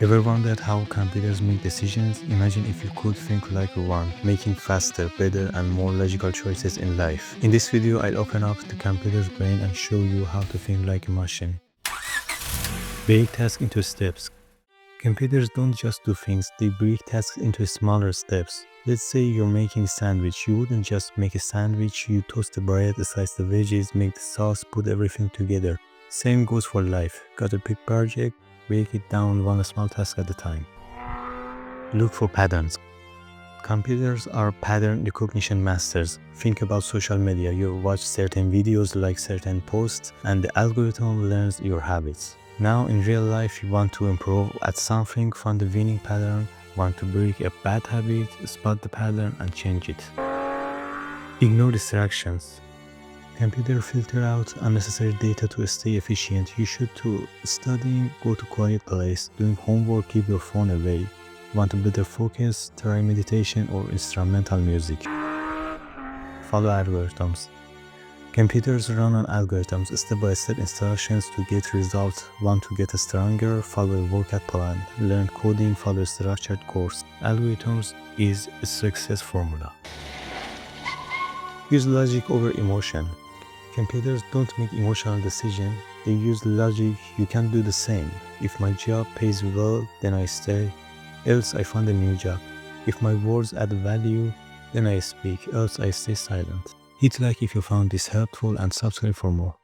Ever wondered how computers make decisions? Imagine if you could think like one, making faster, better, and more logical choices in life. In this video, I'll open up the computer's brain and show you how to think like a machine. Break tasks into steps. Computers don't just do things, they break tasks into smaller steps. Let's say you're making a sandwich. You wouldn't just make a sandwich, you toast the bread, slice the veggies, make the sauce, put everything together. Same goes for life. Got a big project? Break it down one small task at a time. Look for patterns. Computers are pattern recognition masters. Think about social media. You watch certain videos, like certain posts, and the algorithm learns your habits. Now in real life, you want to improve at something, find the winning pattern, want to break a bad habit, spot the pattern and change it. Ignore distractions. Computer filter out unnecessary data to stay efficient. You should to studying, go to quiet place. Doing homework, keep your phone away. Want a better focus? Try meditation or instrumental music. Follow algorithms. Computers run on algorithms, step-by-step instructions to get results. Want to get stronger? Follow a workout plan. Learn coding, follow a structured course. Algorithms is a success formula. Use logic over emotion. Computers don't make emotional decisions, they use logic. You can do the same. If my job pays well, then I stay, else I find a new job. If my words add value, then I speak, else I stay silent. Hit like if you found this helpful and subscribe for more.